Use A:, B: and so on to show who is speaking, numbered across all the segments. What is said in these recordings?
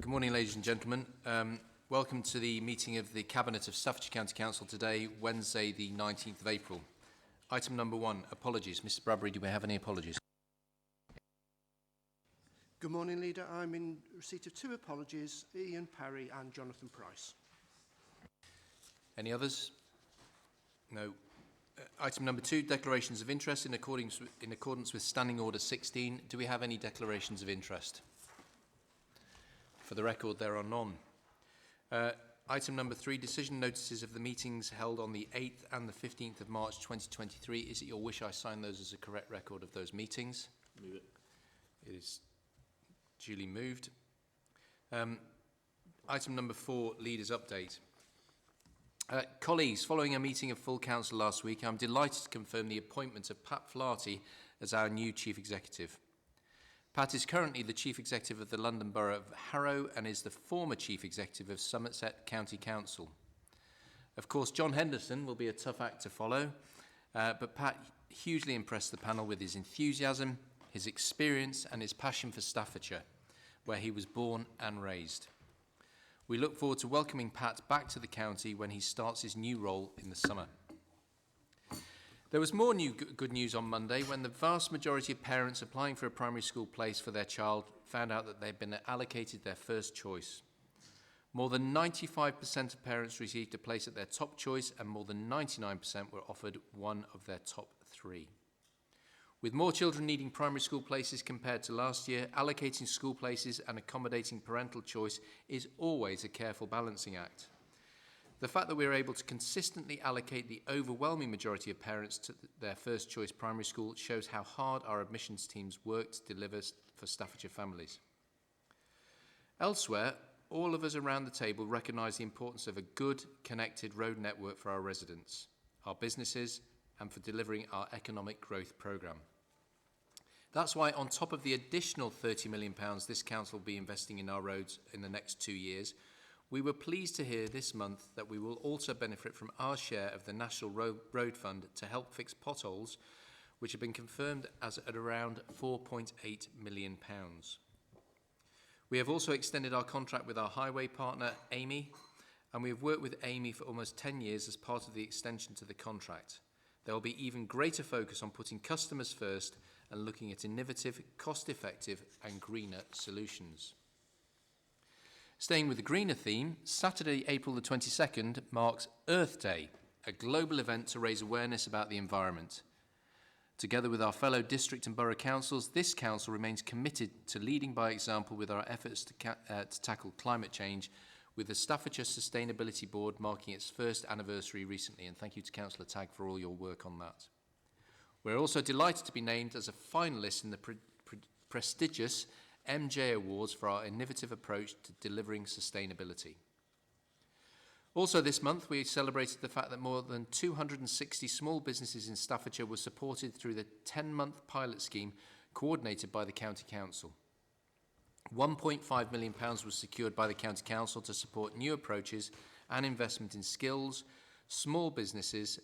A: Good morning, ladies and gentlemen. Welcome to the meeting of the Cabinet of Staffordshire County Council today, Wednesday, the 19th of April. Item number 1, apologies. Mr. Bradbury, do we have any apologies?
B: Good morning, Leader. I'm in receipt of 2 apologies, Ian Parry and Jonathan Price.
A: Any others? No. Item number 2, declarations of interest in accordance with Standing Order 16. Do we have any declarations of interest? For the record, there are none. Item number 3, decision notices of the meetings held on the 8th and the 15th of March 2023. Is it your wish I sign those as a correct record of those meetings?
C: Move it.
A: It is duly moved. Item number 4, Leaders' Update. Colleagues, following a meeting of full council last week, I'm delighted to confirm the appointment of Pat Flaherty as our new Chief Executive. Pat is currently the Chief Executive of the London Borough of Harrow and is the former Chief Executive of Somerset County Council. Of course, John Henderson will be a tough act to follow, but Pat hugely impressed the panel with his enthusiasm, his experience and his passion for Staffordshire, where he was born and raised. We look forward to welcoming Pat back to the county when he starts his new role in the summer. There was more good news on Monday when the vast majority of parents applying for a primary school place for their child found out that they'd been allocated their first choice. More than 95% of parents received a place at their top choice and more than 99% were offered one of their top 3. With more children needing primary school places compared to last year, allocating school places and accommodating parental choice is always a careful balancing act. The fact that we are able to consistently allocate the overwhelming majority of parents to their first choice primary school shows how hard our admissions teams work to deliver for Staffordshire families. Elsewhere, all of us around the table recognise the importance of a good, connected road network for our residents, our businesses, and for delivering our economic growth programme. That's why, on top of the additional £30 million this council will be investing in our roads in the next 2 years, we were pleased to hear this month that we will also benefit from our share of the National Road Fund to help fix potholes, which have been confirmed as at around £4.8 million. We have also extended our contract with our highway partner, Amy, and we have worked with Amy for almost 10 years as part of the extension to the contract. There will be even greater focus on putting customers first and looking at innovative, cost-effective and greener solutions. Staying with the greener theme, Saturday, April the 22nd marks Earth Day, a global event to raise awareness about the environment. Together with our fellow district and borough councils, this council remains committed to leading by example with our efforts to tackle climate change, with the Staffordshire Sustainability Board marking its first anniversary recently, and thank you to Councillor Tagg for all your work on that. We're also delighted to be named as a finalist in the prestigious MJ Awards for our innovative approach to delivering sustainability. Also this month, we celebrated the fact that more than 260 small businesses in Staffordshire were supported through the 10-month pilot scheme coordinated by the County Council. £1.5 million was secured by the County Council to support new approaches and investment in skills, small businesses,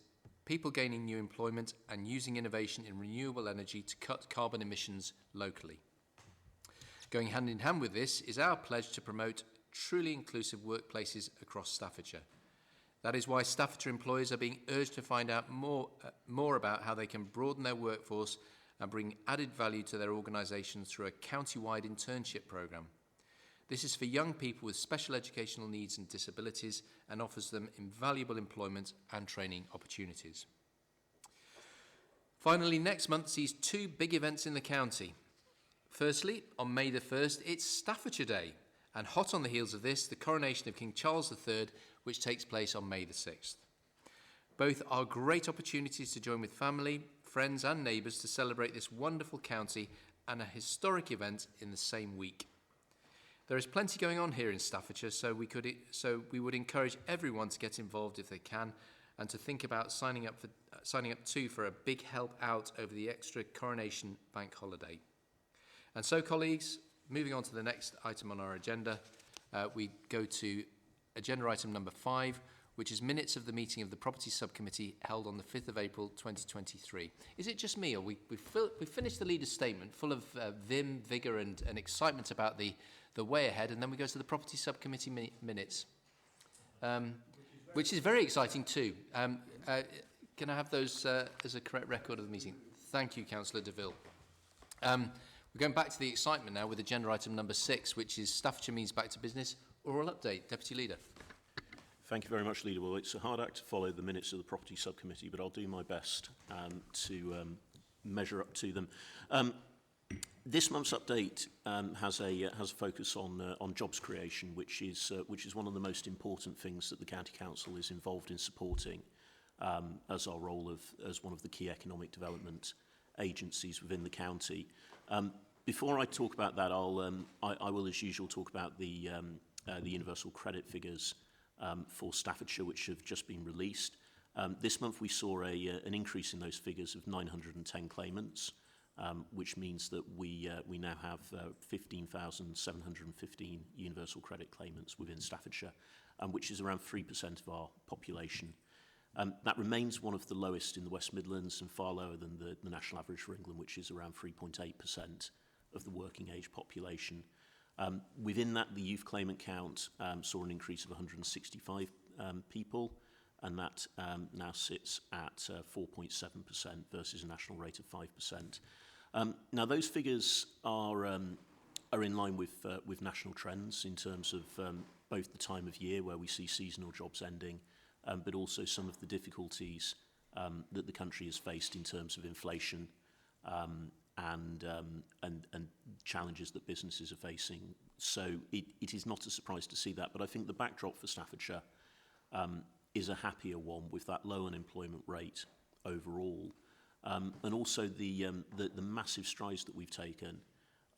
A: people gaining new employment and using innovation in renewable energy to cut carbon emissions locally. Going hand in hand with this is our pledge to promote truly inclusive workplaces across Staffordshire. That is why Staffordshire employers are being urged to find out more about how they can broaden their workforce and bring added value to their organisations through a county-wide internship programme. This is for young people with special educational needs and disabilities and offers them invaluable employment and training opportunities. Finally, next month sees 2 big events in the county. Firstly, on May the 1st, it's Staffordshire Day, and hot on the heels of this, the coronation of King Charles III, which takes place on May the 6th. Both are great opportunities to join with family, friends and neighbours to celebrate this wonderful county and a historic event in the same week. There is plenty going on here in Staffordshire, so we would encourage everyone to get involved if they can and to think about signing up too for a big help out over the extra coronation bank holiday. And so, colleagues, moving on to the next item on our agenda, we go to agenda item number 5, which is minutes of the meeting of the Property Subcommittee held on the 5th of April 2023. Is it just me, or we finished the leader's statement full of vim, vigour and excitement about the way ahead, and then we go to the Property Subcommittee minutes, which is very exciting too. Can I have those as a correct record of the meeting? Thank you, Councillor Deville. We're going back to the excitement now with agenda item number 6, which is Staffordshire means back to business. Oral update. Deputy Leader.
C: Thank you very much, Leader. Well, it's a hard act to follow the minutes of the Property Subcommittee, but I'll do my best to measure up to them. This month's update has a focus on jobs creation, which is one of the most important things that the County Council is involved in supporting as our role as one of the key economic development agencies within the county. Before I talk about that, I will, as usual, talk about the universal credit figures for Staffordshire, which have just been released. This month we saw an increase in those figures of 910 claimants, which means that we now have 15,715 universal credit claimants within Staffordshire, which is around 3% of our population. That remains one of the lowest in the West Midlands and far lower than the national average for England, which is around 3.8% of the working age population. Within that, the youth claimant count saw an increase of 165 people, and that now sits at 4.7% versus a national rate of 5%. Now, those figures are in line with national trends in terms of both the time of year where we see seasonal jobs ending, but also some of the difficulties that the country has faced in terms of inflation and challenges that businesses are facing. So it is not a surprise to see that, but I think the backdrop for Staffordshire is a happier one with that low unemployment rate overall, and also the massive strides that we've taken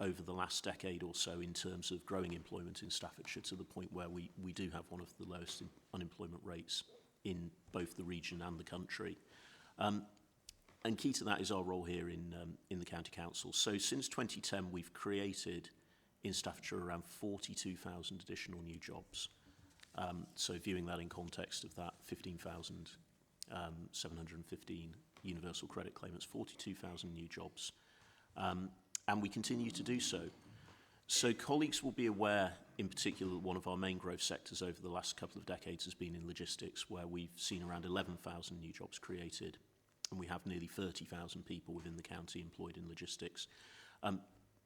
C: over the last decade or so in terms of growing employment in Staffordshire to the point where we do have one of the lowest unemployment rates in both the region and the country. And key to that is our role here in the County Council. So since 2010, we've created in Staffordshire around 42,000 additional new jobs. So viewing that in context of that 15,715 universal credit claimants, 42,000 new jobs. And we continue to do so. So colleagues will be aware, in particular, that one of our main growth sectors over the last couple of decades has been in logistics, where we've seen around 11,000 new jobs created, and we have nearly 30,000 people within the county employed in logistics.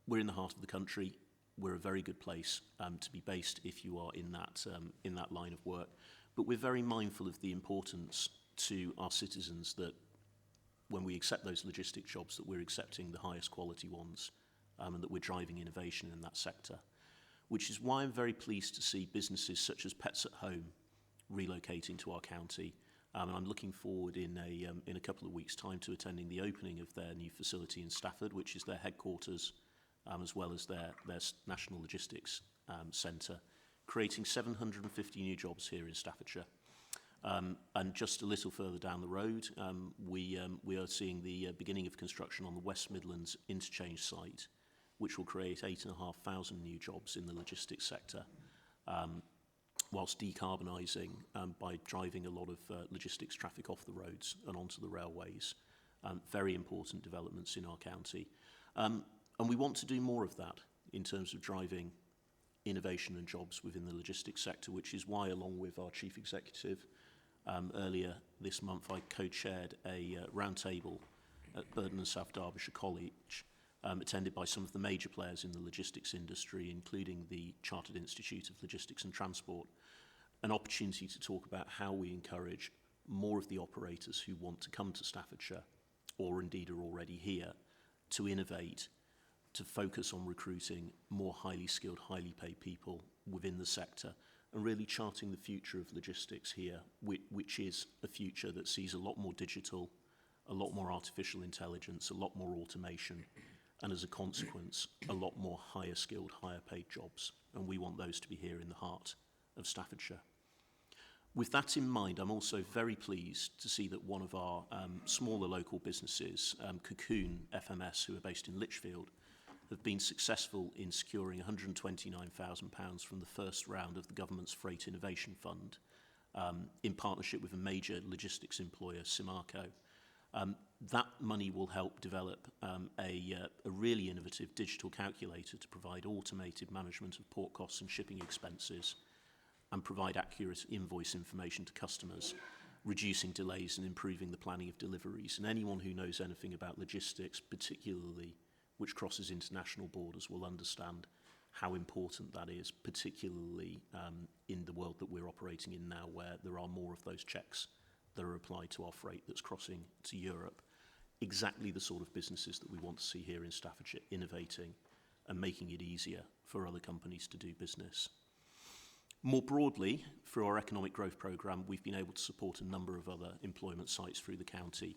C: We're in the heart of the country. We're a very good place to be based if you are in that line of work. But we're very mindful of the importance to our citizens that when we accept those logistic jobs, that we're accepting the highest quality ones, and that we're driving innovation in that sector, which is why I'm very pleased to see businesses such as Pets at Home relocating to our county. And I'm looking forward in a couple of weeks' time to attending the opening of their new facility in Stafford, which is their headquarters, as well as their National Logistics Centre, creating 750 new jobs here in Staffordshire. And just a little further down the road, we are seeing the beginning of construction on the West Midlands interchange site, which will create 8,500 new jobs in the logistics sector, whilst decarbonising by driving a lot of logistics traffic off the roads and onto the railways. Very important developments in our county. And we want to do more of that in terms of driving innovation and jobs within the logistics sector, which is why, along with our Chief Executive, earlier this month I co-chaired a roundtable at Burton and South Derbyshire College, attended by some of the major players in the logistics industry, including the Chartered Institute of Logistics and Transport, an opportunity to talk about how we encourage more of the operators who want to come to Staffordshire, or indeed are already here, to innovate, to focus on recruiting more highly skilled, highly paid people within the sector, and really charting the future of logistics here, which is a future that sees a lot more digital, a lot more artificial intelligence, a lot more automation, and as a consequence, a lot more higher skilled, higher paid jobs. And we want those to be here in the heart of Staffordshire. With that in mind, I'm also very pleased to see that one of our smaller local businesses, Cocoon FMS, who are based in Lichfield, have been successful in securing £129,000 from the first round of the government's Freight Innovation Fund, in partnership with a major logistics employer, Simarco. That money will help develop a really innovative digital calculator to provide automated management of port costs and shipping expenses and provide accurate invoice information to customers, reducing delays and improving the planning of deliveries. And anyone who knows anything about logistics, particularly which crosses international borders, will understand how important that is, particularly in the world that we're operating in now, where there are more of those checks that are applied to our freight that's crossing to Europe. Exactly the sort of businesses that we want to see here in Staffordshire, innovating and making it easier for other companies to do business. More broadly, through our economic growth programme, we've been able to support a number of other employment sites through the county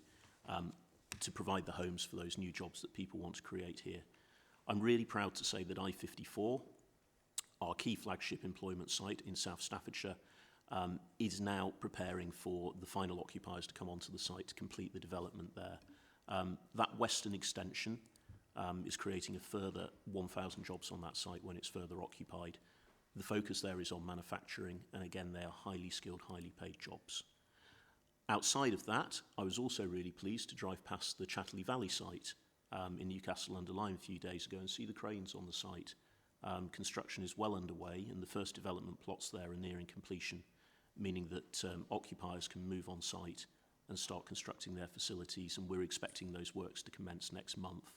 C: to provide the homes for those new jobs that people want to create here. I'm really proud to say that I-54, our key flagship employment site in South Staffordshire, is now preparing for the final occupiers to come onto the site to complete the development there. That western extension is creating a further 1,000 jobs on that site when it's further occupied. The focus there is on manufacturing, and again, they are highly skilled, highly paid jobs. Outside of that, I was also really pleased to drive past the Chatterley Valley site in Newcastle-under-Lyme a few days ago and see the cranes on the site. Construction is well underway, and the first development plots there are nearing completion, meaning that occupiers can move on site and start constructing their facilities, and we're expecting those works to commence next month.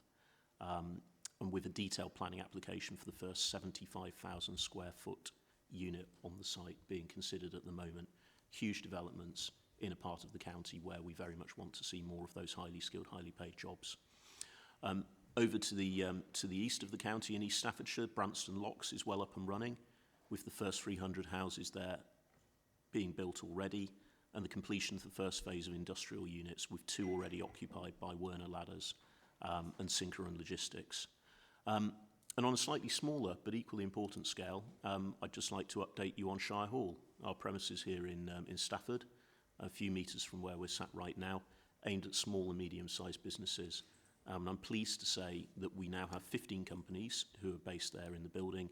C: And with a detailed planning application for the first 75,000 square foot unit on the site being considered at the moment. Huge developments in a part of the county where we very much want to see more of those highly skilled, highly paid jobs. Over to the east of the county in East Staffordshire, Branston Locks is well up and running, with the first 300 houses there being built already, and the completion of the first phase of industrial units, with 2 already occupied by Werner Ladders and Synchron Logistics. And on a slightly smaller but equally important scale, I'd just like to update you on Shire Hall, our premises here in Stafford, a few metres from where we're sat right now, aimed at small and medium-sized businesses. And I'm pleased to say that we now have 15 companies who are based there in the building,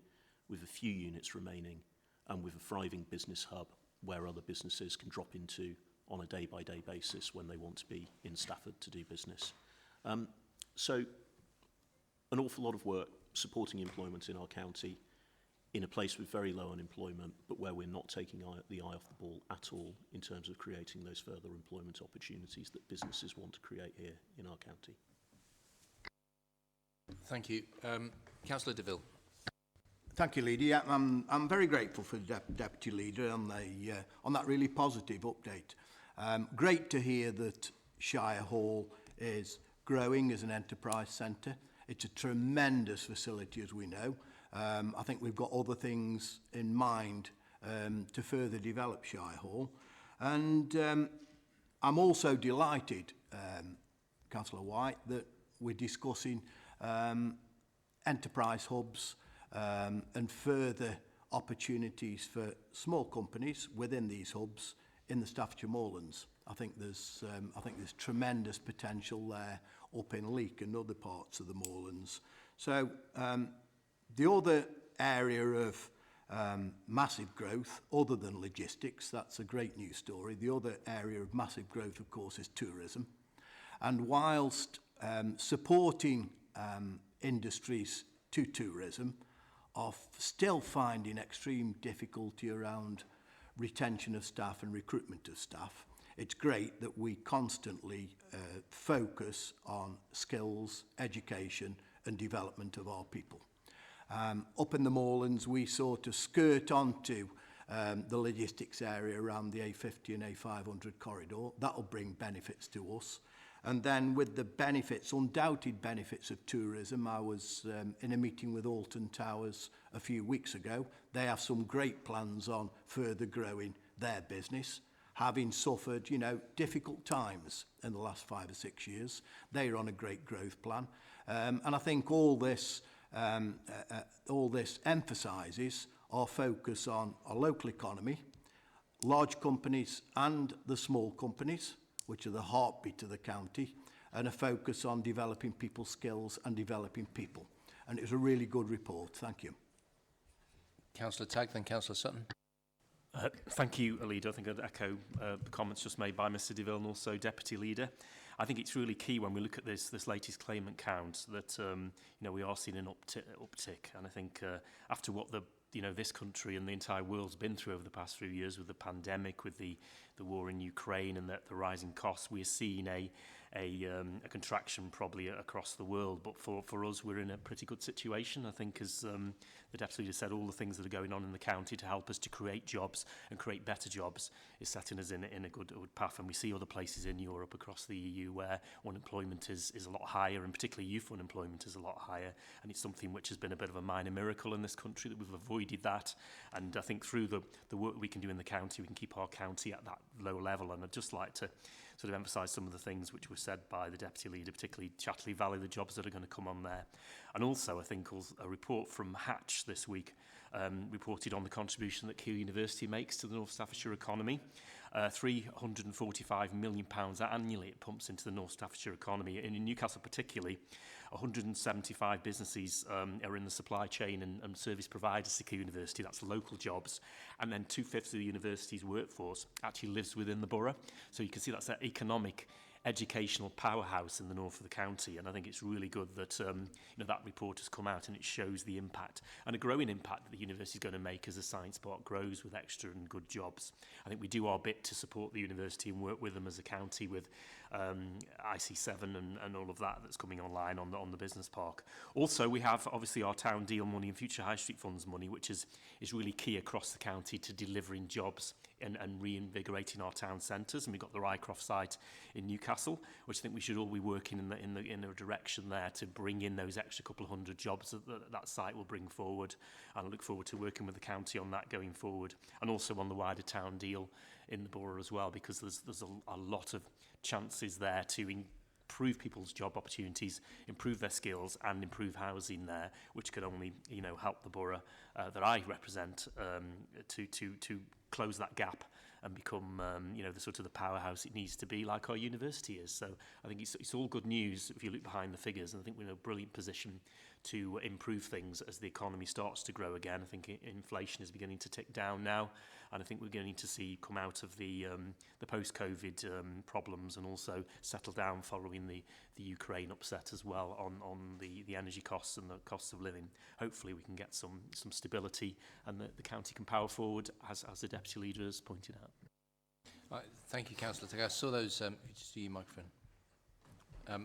C: with a few units remaining, and with a thriving business hub where other businesses can drop into on a day-by-day basis when they want to be in Stafford to do business. So an awful lot of work supporting employment in our county in a place with very low unemployment, but where we're not taking the eye off the ball at all in terms of creating those further employment opportunities that businesses want to create here in our county.
A: Thank you. Councillor DeVille.
D: Thank you, Leader. Yeah, I'm very grateful for the Deputy Leader on that really positive update. Great to hear that Shire Hall is growing as an enterprise centre. It's a tremendous facility, as we know. I think we've got other things in mind to further develop Shire Hall. And I'm also delighted, Councillor White, that we're discussing enterprise hubs and further opportunities for small companies within these hubs in the Staffordshire Moorlands. I think there's tremendous potential there up in Leek and other parts of the Moorlands. So the other area of massive growth, other than logistics, that's a great news story. The other area of massive growth, of course, is tourism. And whilst supporting industries to tourism are still finding extreme difficulty around retention of staff and recruitment of staff, it's great that we constantly focus on skills, education and development of our people. Up in the Moorlands, we sort of skirt onto the logistics area around the A50 and A500 corridor. That'll bring benefits to us. And then with the benefits, undoubted benefits of tourism, I was in a meeting with Alton Towers a few weeks ago. They have some great plans on further growing their business, having suffered, difficult times in the last 5 or 6 years. They're on a great growth plan. And I think all this emphasises our focus on our local economy, large companies and the small companies, which are the heartbeat of the county, and a focus on developing people's skills and developing people. And it was a really good report. Thank you.
A: Councillor Tagg, then Councillor Sutton.
E: Thank you, Alida. I think I'd echo the comments just made by Mr DeVille and also Deputy Leader. I think it's really key when we look at this latest claimant count that we are seeing an uptick. And I think after what this country and the entire world's been through over the past few years with the pandemic, with the war in Ukraine and the rising costs, we're seeing a contraction probably across the world. But for us, we're in a pretty good situation. I think as the Deputy Leader said, all the things that are going on in the county to help us to create jobs and create better jobs is setting us in a good path. And we see other places in Europe across the EU where unemployment is a lot higher, and particularly youth unemployment is a lot higher. And it's something which has been a bit of a minor miracle in this country that we've avoided that. And I think through the work we can do in the county, we can keep our county at that low level. And I'd just like to sort of emphasise some of the things which were said by the Deputy Leader, particularly Chatley Valley, the jobs that are going to come on there. And also, I think a report from Hatch this week reported on the contribution that Keele University makes to the North Staffordshire economy. £345 million annually it pumps into the North Staffordshire economy. And in Newcastle particularly, 175 businesses are in the supply chain and service providers to Keele University. That's local jobs. And then 2/5 of the university's workforce actually lives within the borough. So you can see that's that economic educational powerhouse in the north of the county, and I think it's really good that that report has come out and it shows the impact and a growing impact that the university is going to make as the science park grows with extra and good jobs. I think we do our bit to support the university and work with them as a county with IC7 and all of that's coming online on the business park. Also, we have obviously our town deal money and future high street funds money, which is really key across the county to delivering jobs and reinvigorating our town centres. And we've got the Rycroft site in Newcastle, which I think we should all be working in a direction there to bring in those extra couple of hundred jobs that site will bring forward. And I look forward to working with the county on that going forward, and also on the wider town deal in the borough as well, because there's a lot of chances there to improve people's job opportunities, improve their skills, and improve housing there, which could only help the borough that I represent to close that gap and become the sort of the powerhouse it needs to be, like our university is. So I think it's all good news if you look behind the figures, and I think we're in a brilliant position to improve things as the economy starts to grow again. I think inflation is beginning to tick down now, and I think we're going to see come out of the post-COVID problems and also settle down following the Ukraine upset as well on the energy costs and the costs of living. Hopefully we can get some stability and the county can power forward, as the Deputy Leader has pointed out.
A: Thank you, Councillor Taggart. I saw those, just use your microphone.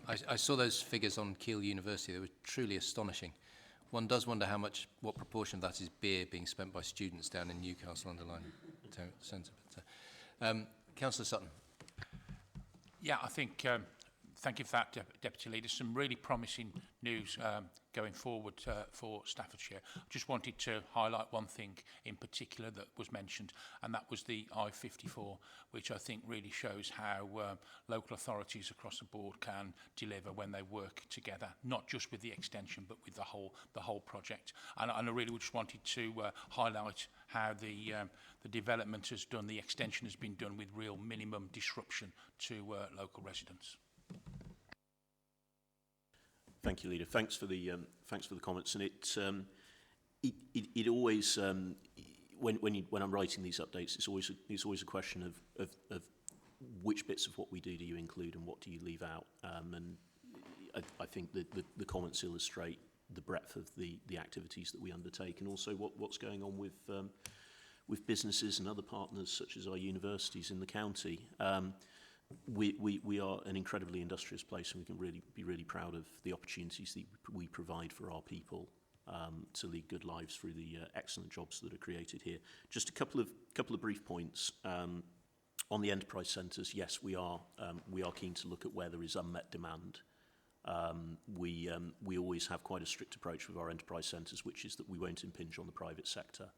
A: I saw those figures on Keele University. They were truly astonishing. One does wonder what proportion of that is beer being spent by students down in Newcastle Underline Centre. Councillor Sutton.
F: Yeah, I think, thank you for that, Deputy Leader. Some really promising news going forward for Staffordshire. Just wanted to highlight one thing in particular that was mentioned, and that was the I-54, which I think really shows how local authorities across the board can deliver when they work together, not just with the extension, but with the whole project. And I really just wanted to highlight how the development has done, the extension has been done with real minimum disruption to local residents.
C: Thank you, Leader. Thanks for the comments. And it always when I'm writing these updates, it's always a question of which bits of what we do you include and what do you leave out. And I think the comments illustrate the breadth of the activities that we undertake, and also what's going on with businesses and other partners such as our universities in the county. We are an incredibly industrious place, and we can be really proud of the opportunities that we provide for our people to lead good lives through the excellent jobs that are created here. Just a couple of brief points on the enterprise centres. Yes, we are keen to look at where there is unmet demand. We always have quite a strict approach with our enterprise centres, which is that we won't impinge on the private sector,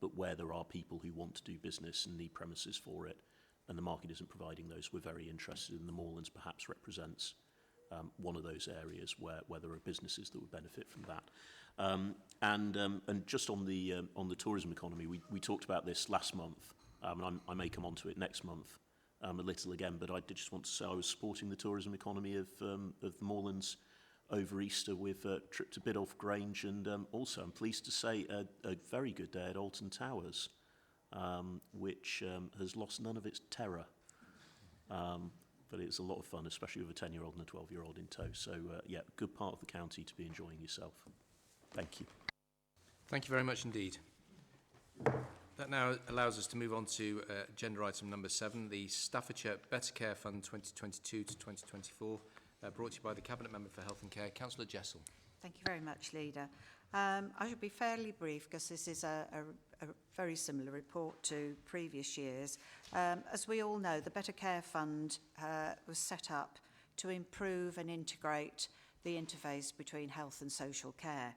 C: but where there are people who want to do business and need premises for it, and the market isn't providing those, we're very interested in the Moorlands. Perhaps represents one of those areas where there are businesses that would benefit from that. And just on the tourism economy, we talked about this last month, and I may come on to it next month a little again, but I did just want to say I was supporting the tourism economy of the Moorlands over Easter with a trip to Biddulph Grange, and also I'm pleased to say a very good day at Alton Towers. which has lost none of its terror. But it's a lot of fun, especially with a 10-year-old and a 12-year-old in tow. So, yeah, good part of the county to be enjoying yourself. Thank you.
A: Thank you very much indeed. That now allows us to move on to agenda item number 7, the Staffordshire Better Care Fund 2022 to 2024, brought to you by the Cabinet Member for Health and Care, Councillor Jessel.
G: Thank you very much, Leader. I should be fairly brief because this is a very similar report to previous years. As we all know, the Better Care Fund was set up to improve and integrate the interface between health and social care,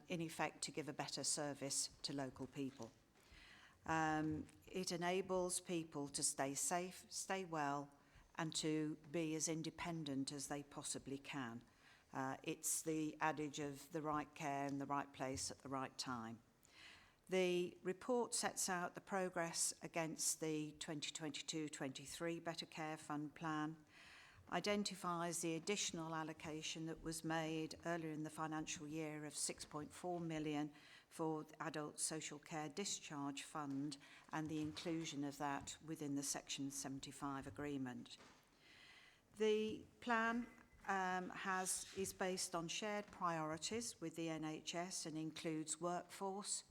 G: in effect to give a better service to local people. It enables people to stay safe, stay well, and to be as independent as they possibly can. It's the adage of the right care in the right place at the right time. The report sets out the progress against the 2022-23 Better Care Fund plan, identifies the additional allocation that was made earlier in the financial year of 6.4 million for the Adult Social Care Discharge Fund and the inclusion of that within the Section 75 agreement. The plan is based on shared priorities with the NHS and includes workforce.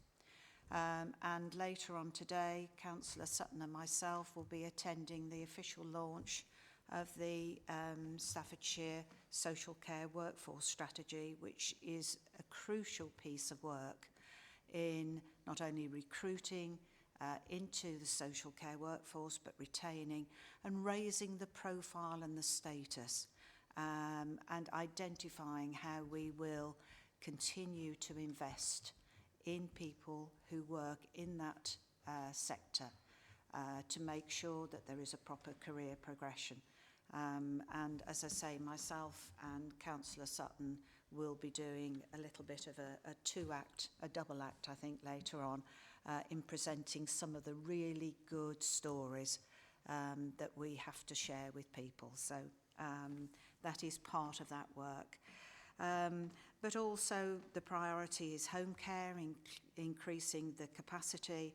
G: And later on today, Councillor Sutton and myself will be attending the official launch of the Staffordshire Social Care Workforce Strategy, which is a crucial piece of work in not only recruiting into the social care workforce, but retaining and raising the profile and the status, and identifying how we will continue to invest in people who work in that sector to make sure that there is a proper career progression. And as I say, myself and Councillor Sutton will be doing a little bit of a double act, I think, later on, in presenting some of the really good stories that we have to share with people. So that is part of that work. But also the priority is home care, increasing the capacity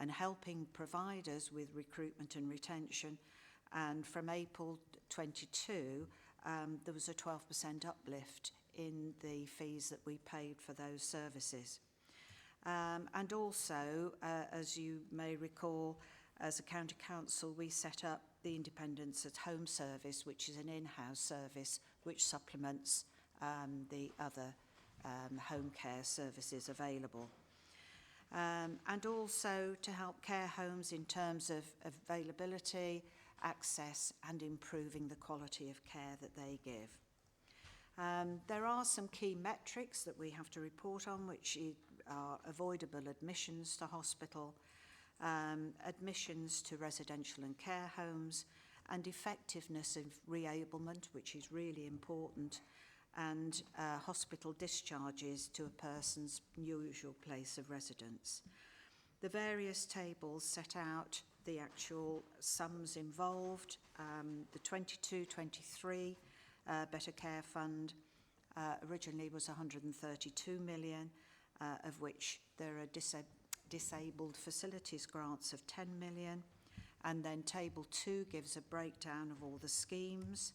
G: and helping providers with recruitment and retention. And from April 22, there was a 12% uplift in the fees that we paid for those services. And also, as you may recall, as a county council, we set up the Independence at Home service, which is an in-house service which supplements the other home care services available. And also to help care homes in terms of availability, access, and improving the quality of care that they give. There are some key metrics that we have to report on, which are avoidable admissions to hospital, admissions to residential and care homes, and effectiveness of reablement, which is really important, and hospital discharges to a person's usual place of residence. The various tables set out the actual sums involved. The 22-23 Better Care Fund originally was 132 million, of which there are disabled facilities grants of 10 million. And then Table 2 gives a breakdown of all the schemes.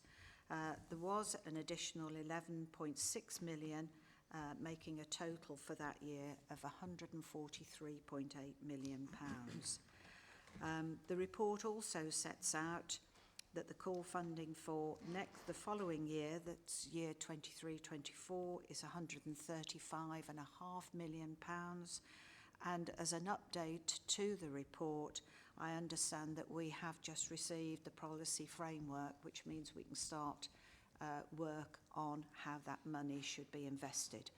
G: There was an additional 11.6 million, making a total for that year of 143.8 million pounds. The report also sets out that the core funding for the following year, that's year 23-24, is 135.5 million pounds. And as an update to the report, I understand that we have just received the policy framework, which means we can start work on how that money should be invested.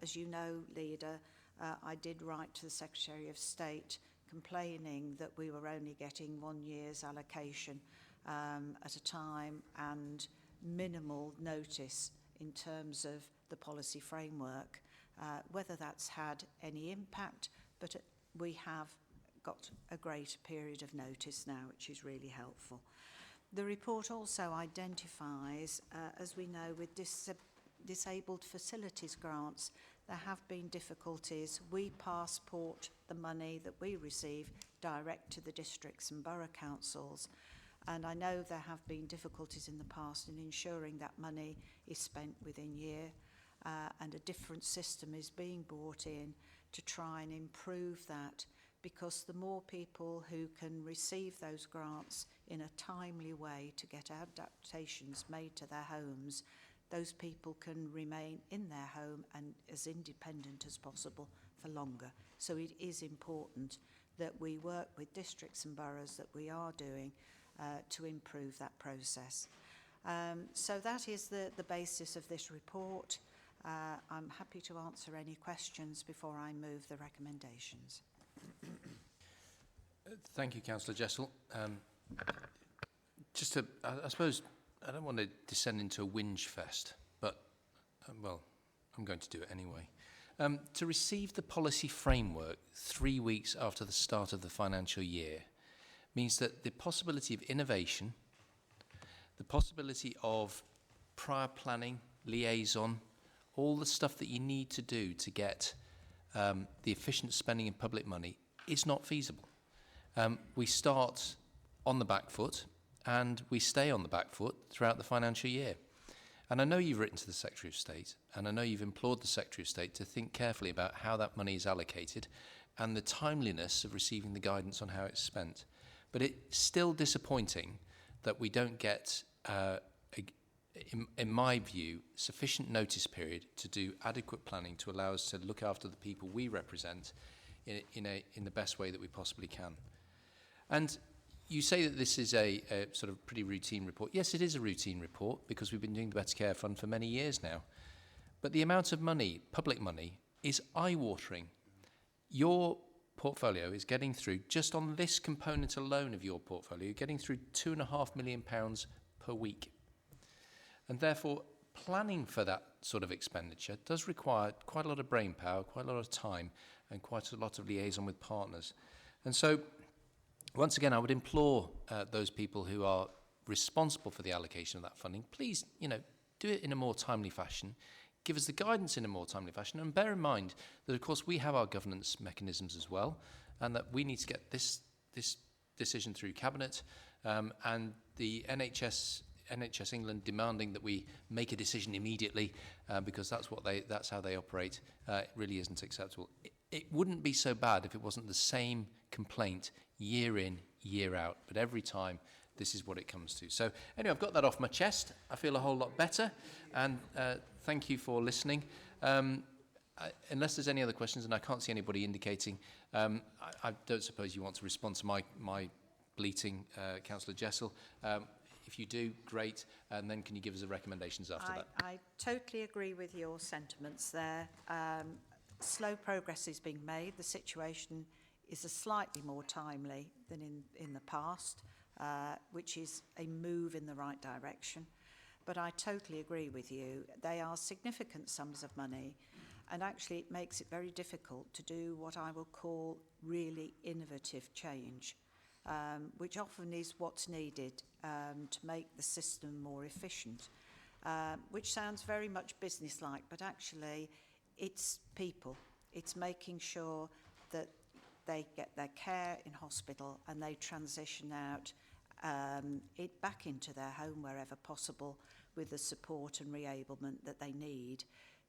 G: As you know, Leader, I did write to the Secretary of State complaining that we were only getting 1 year's allocation at a time and minimal notice in terms of the policy framework, whether that's had any impact, but we have got a greater period of notice now, which is really helpful. The report also identifies, as we know, with disabled facilities grants, there have been difficulties. We passport the money that we receive direct to the districts and borough councils. And I know there have been difficulties in the past in ensuring that money is spent within year, and a different system is being brought in to try and improve that, because the more people who can receive those grants in a timely way to get adaptations made to their homes, those people can remain in their home and as independent as possible for longer. So it is important that we work with districts and boroughs, that we are doing, to improve that process. So that is the basis of this report. I'm happy to answer any questions before I move the recommendations.
A: Thank you, Councillor Jessel. Just to, I suppose, I don't want to descend into a whinge fest, but, well, I'm going to do it anyway. To receive the policy framework 3 weeks after the start of the financial year means that the possibility of innovation, the possibility of prior planning, liaison, all the stuff that you need to do to get the efficient spending of public money is not feasible. We start on the back foot and we stay on the back foot throughout the financial year. And I know you've written to the Secretary of State, and I know you've implored the Secretary of State to think carefully about how that money is allocated and the timeliness of receiving the guidance on how it's spent. But it's still disappointing that we don't get, in my view, sufficient notice period to do adequate planning to allow us to look after the people we represent in the best way that we possibly can. And you say that this is a sort of pretty routine report. Yes, it is a routine report because we've been doing the Better Care Fund for many years now. But the amount of money, public money, is eye-watering. Your portfolio is getting through, just on this component alone of your portfolio, you're getting through £2.5 million per week. And therefore, planning for that sort of expenditure does require quite a lot of brain power, quite a lot of time, and quite a lot of liaison with partners. And so, once again, I would implore those people who are responsible for the allocation of that funding, please, do it in a more timely fashion, give us the guidance in a more timely fashion, and bear in mind that, of course, we have our governance mechanisms as well, and that we need to get this decision through Cabinet, and the NHS England demanding that we make a decision immediately because that's how they operate, really isn't acceptable. It wouldn't be so bad if it wasn't the same complaint year in, year out, but every time this is what it comes to. So anyway, I've got that off my chest. I feel a whole lot better, and thank you for listening. Unless there's any other questions, and I can't see anybody indicating, I don't suppose you want to respond to my bleating, Councillor Jessel. If you do, great, and then can you give us the recommendations after that?
G: I totally agree with your sentiments there. Slow progress is being made. The situation is slightly more timely than in the past, which is a move in the right direction. But I totally agree with you. They are significant sums of money, and actually it makes it very difficult to do what I will call really innovative change, which often is what's needed to make the system more efficient, which sounds very much business-like, but actually it's people. It's making sure that they get their care in hospital and they transition out back into their home wherever possible with the support and re-ablement that they need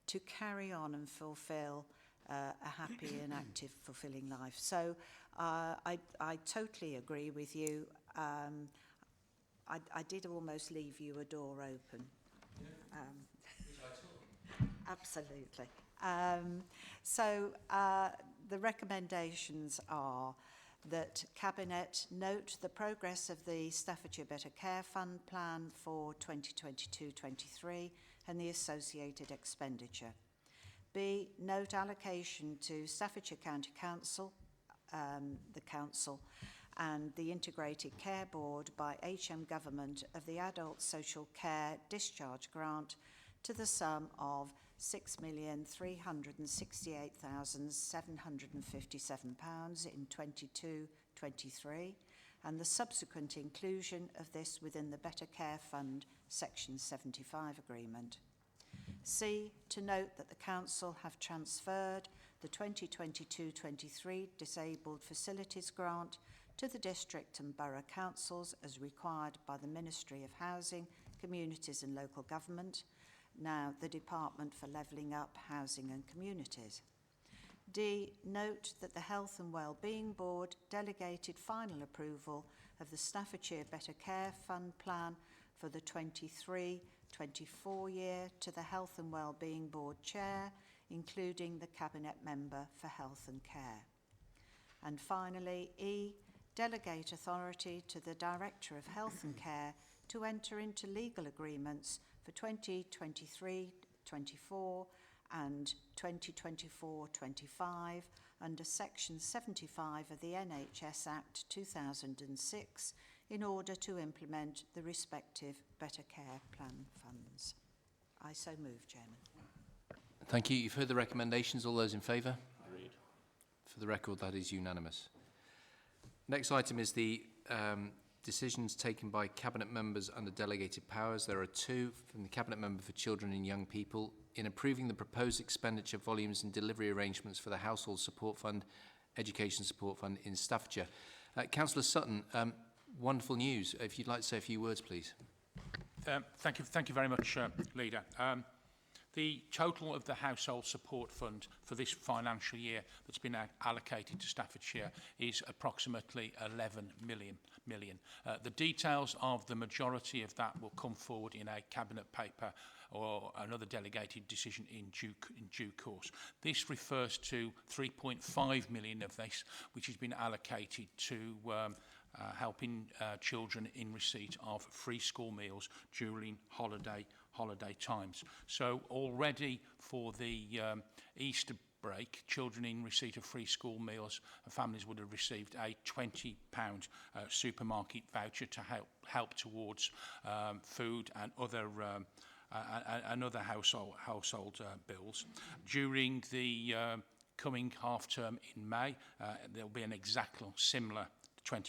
G: to carry on and fulfil a happy and active, fulfilling life. So I totally agree with you. I did almost leave you a door open. Absolutely. So the recommendations are that Cabinet note the progress of the Staffordshire Better Care Fund plan for 2022-23 and the associated expenditure. B, note allocation to Staffordshire County Council, the Council, and the Integrated Care Board by HM Government of the Adult Social Care Discharge Grant to the sum of £6,368,757 in 22-23, and the subsequent inclusion of this within the Better Care Fund Section 75 agreement. C, to note that the Council have transferred the 2022-23 Disabled Facilities Grant to the District and Borough Councils as required by the Ministry of Housing, Communities and Local Government, now the Department for Levelling Up Housing and Communities. D, note that the Health and Wellbeing Board delegated final approval of the Staffordshire Better Care Fund plan for the 23-24 year to the Health and Wellbeing Board Chair, including the Cabinet Member for Health and Care. And finally, E, delegate authority to the Director of Health and Care to enter into legal agreements for 2023-24 and 2024-25 under Section 75 of the NHS Act 2006 in order to implement the respective Better Care Plan funds. I so move, Chairman.
A: Thank you. You've heard the recommendations. All those in favour?
C: Agreed.
A: For the record, that is unanimous. Next item is the decisions taken by Cabinet members under delegated powers. There are two from the Cabinet Member for Children and Young People in approving the proposed expenditure volumes and delivery arrangements for the Household Support Fund, Education Support Fund in Staffordshire. Councillor Sutton, wonderful news. If you'd like to say a few words, please.
F: Thank you very much, Leader. The total of the Household Support Fund for this financial year that's been allocated to Staffordshire is approximately 11 million. The details of the majority of that will come forward in a Cabinet paper or another delegated decision in due course. This refers to 3.5 million of this, which has been allocated to helping children in receipt of free school meals during holiday times. So already for the Easter break, children in receipt of free school meals and families would have received a £20 supermarket voucher to help towards food and other household bills. During the coming half term in May, there will be an exactly similar £20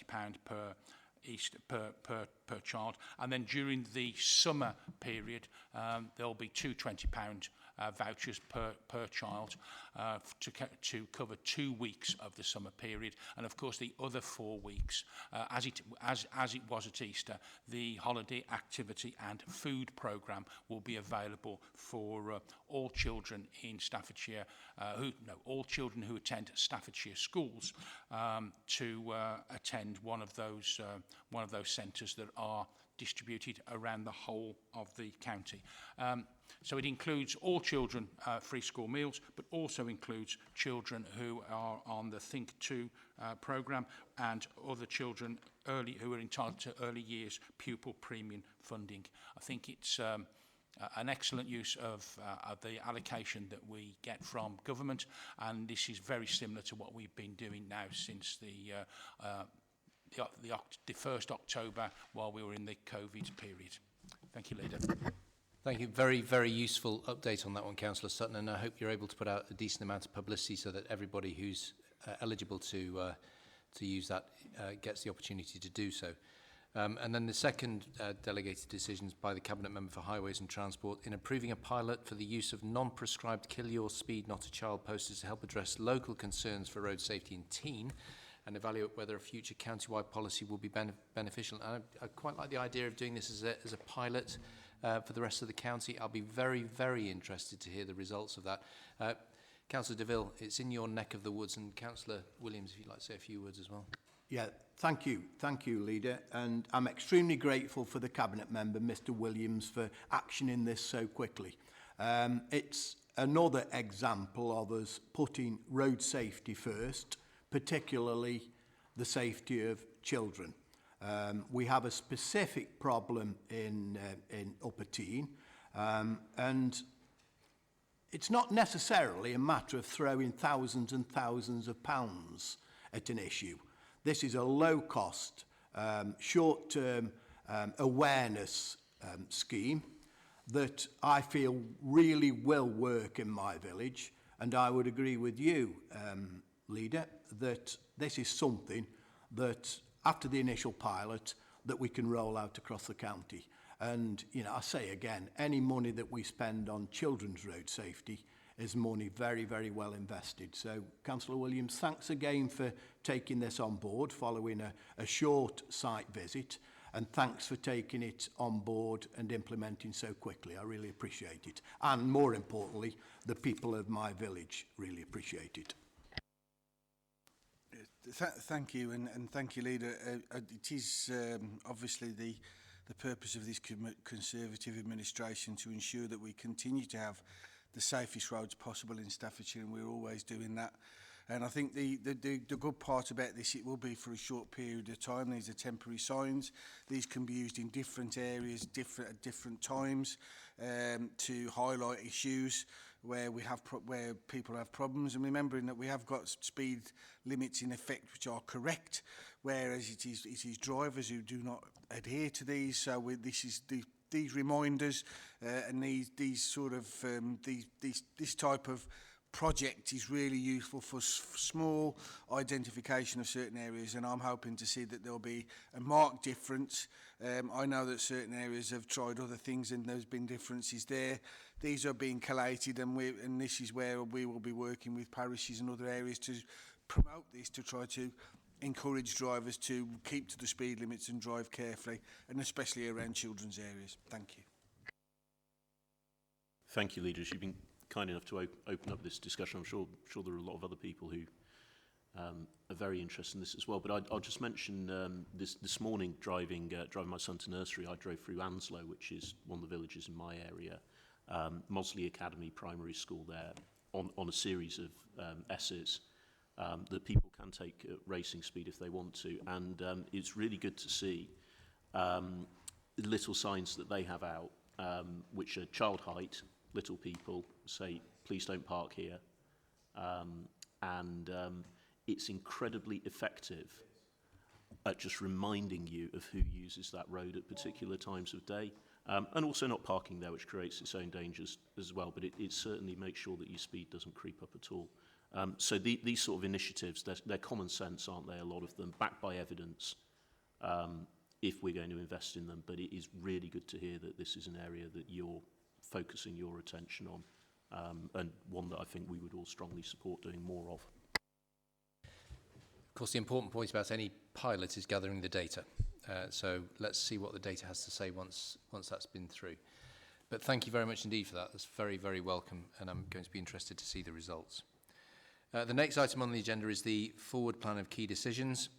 F: per child, and then during the summer period there'll be two £20 vouchers per child to cover 2 weeks of the summer period, and of course the other 4 weeks, as it was at Easter, the holiday activity and food programme will be available for all children in Staffordshire, all children who attend Staffordshire schools to attend one of those centres that are distributed around the whole of the county. So it includes all children free school meals, but also includes children who are on the Think 2 programme and other children who are entitled to early years pupil premium funding. I think it's an excellent use of the allocation that we get from government, and this is very similar to what we've been doing now since the 1st October while we were in the COVID period. Thank you, Leader.
A: Thank you. Very, very useful update on that one, Councillor Sutton, and I hope you're able to put out a decent amount of publicity so that everybody who's eligible to use that gets the opportunity to do so. And then the second delegated decisions by the Cabinet Member for Highways and Transport in approving a pilot for the use of non-prescribed kill your speed not a child posters to help address local concerns for road safety in Teen and evaluate whether a future county-wide policy will be beneficial. And I quite like the idea of doing this as a pilot for the rest of the county. I'll be very, very interested to hear the results of that. Councillor DeVille, it's in your neck of the woods, and Councillor Williams, if you'd like to say a few words as well.
D: Yeah, thank you, Leader, and I'm extremely grateful for the Cabinet Member, Mr Williams, for actioning this so quickly. It's another example of us putting road safety first, particularly the safety of children. We have a specific problem in Upper Teen, and it's not necessarily a matter of throwing thousands and thousands of pounds at an issue. This is a low-cost, short-term awareness scheme that I feel really will work in my village, and I would agree with you, Leader, that this is something that, after the initial pilot, that we can roll out across the county. And, you know, I say again, any money that we spend on children's road safety is money very, very well invested. So, Councillor Williams, thanks again for taking this on board following a short site visit, and thanks for taking it on board and implementing so quickly. I really appreciate it. And more importantly, the people of my village really appreciate it.
H: Thank you, and thank you, Leader. It is obviously the purpose of this Conservative administration to ensure that we continue to have the safest roads possible in Staffordshire, and we're always doing that. And I think the good part about this, it will be for a short period of time. These are temporary signs. These can be used in different areas, at different times, to highlight issues where where people have problems, and remembering that we have got speed limits in effect which are correct, whereas it is drivers who do not adhere to these. So these reminders and this type of project is really useful for small identification of certain areas, and I'm hoping to see that there'll be a marked difference. I know that certain areas have tried other things and there's been differences there. These are being collated, and this is where we will be working with parishes and other areas to promote this, to try to encourage drivers to keep to the speed limits and drive carefully, and especially around children's areas. Thank you.
C: Thank you, leaders. You've been kind enough to open up this discussion. I'm sure there are a lot of other people who are very interested in this as well. But I'll just mention this morning, driving my son to nursery, I drove through Anslow, which is one of the villages in my area, Mosley Academy Primary School there, on a series of S's that people can take at racing speed if they want to. And it's really good to see little signs that they have out, which are child height, little people say, please don't park here. It's incredibly effective at just reminding you of who uses that road at particular times of day. And also not parking there, which creates its own dangers as well, but it certainly makes sure that your speed doesn't creep up at all. So these sort of initiatives, they're common sense, aren't they, a lot of them, backed by evidence, if we're going to invest in them. But it is really good to hear that this is an area that you're focusing your attention on, and one that I think we would all strongly support doing more of.
A: Of course, the important point about any pilot is gathering the data. So let's see what the data has to say once that's been through. But thank you very much indeed for that. That's very, very welcome, and I'm going to be interested to see the results. The next item on the agenda is the forward plan of key decisions.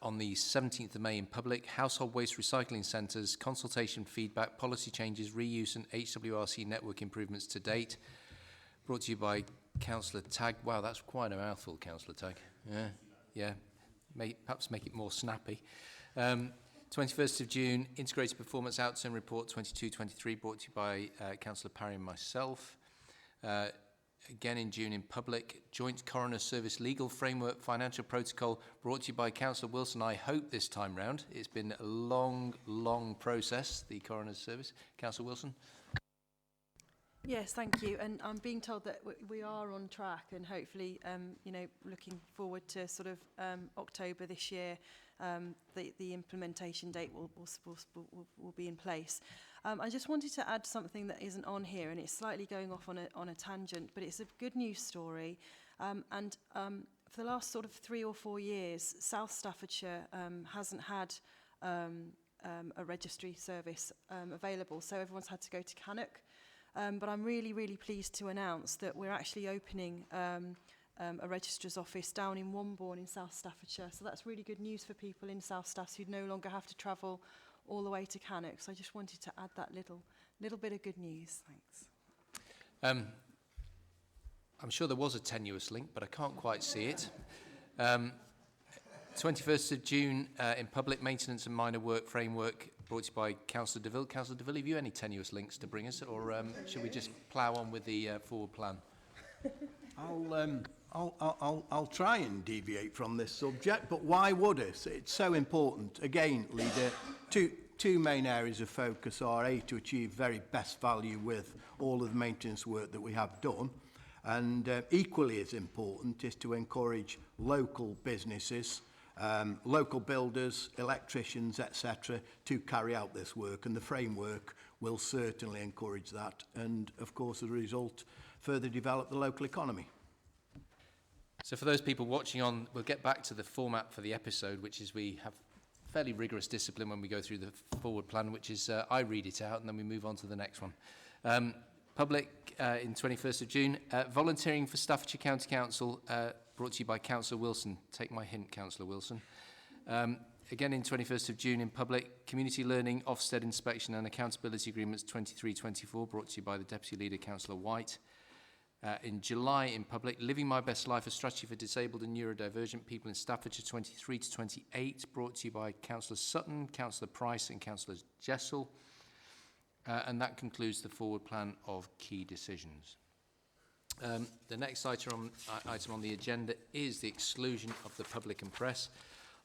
A: On the 17th of May in public, household waste recycling centres, consultation, feedback, policy changes, reuse and HWRC network improvements to date. Brought to you by Councillor Tagg. Wow, that's quite a mouthful, Councillor Tagg. Yeah. Perhaps make it more snappy. 21st of June, Integrated Performance Outturn Report 22-23, brought to you by Councillor Parry and myself. Again in June in public, Joint Coroner Service Legal Framework Financial Protocol, brought to you by Councillor Wilson. I hope this time round. It's been a long process, the Coroner's Service. Councillor Wilson.
I: Yes, thank you. And I'm being told that we are on track, and hopefully, looking forward to sort of October this year, the implementation date will be in place. I just wanted to add something that isn't on here, and it's slightly going off on a tangent, but it's a good news story. For the last sort of 3 or 4 years, South Staffordshire hasn't had a registry service available, so everyone's had to go to Cannock. But I'm really, really pleased to announce that we're actually opening a registrar's office down in Wombourne in South Staffordshire. So that's really good news for people in South Staff who no longer have to travel all the way to Cannock. So I just wanted to add that little bit of good news. Thanks.
A: I'm sure there was a tenuous link, but I can't quite see it. 21st of June in public, maintenance and minor work framework, brought to you by Councillor DeVille. Councillor DeVille, have you any tenuous links to bring us, or should we just plough on with the forward plan?
D: I'll try and deviate from this subject, but why would it? It's so important. Again, Leader, two main areas of focus are A, to achieve very best value with all of the maintenance work that we have done, and equally as important is to encourage local businesses local builders, electricians, etc., to carry out this work, and the framework will certainly encourage that and, of course, as a result, further develop the local economy.
A: So for those people watching on, we'll get back to the format for the episode, which is we have fairly rigorous discipline when we go through the forward plan, which is I read it out and then we move on to the next one. Public in 21st of June, volunteering for Staffordshire County Council, brought to you by Councillor Wilson. Take my hint, Councillor Wilson. Again in 21st of June in public, Community Learning, Ofsted Inspection and Accountability Agreements 23-24, brought to you by the Deputy Leader, Councillor White. In July in public, Living My Best Life, a strategy for disabled and neurodivergent people in Staffordshire 23-28, brought to you by Councillor Sutton, Councillor Price and Councillor Jessel. And that concludes the forward plan of key decisions. The next item on the agenda is the exclusion of the public and press.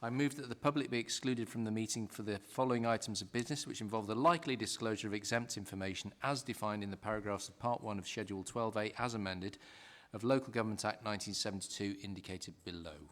A: I move that the public be excluded from the meeting for the following items of business, which involve the likely disclosure of exempt information as defined in the paragraphs of Part 1 of Schedule 12A as amended of Local Government Act 1972 indicated below.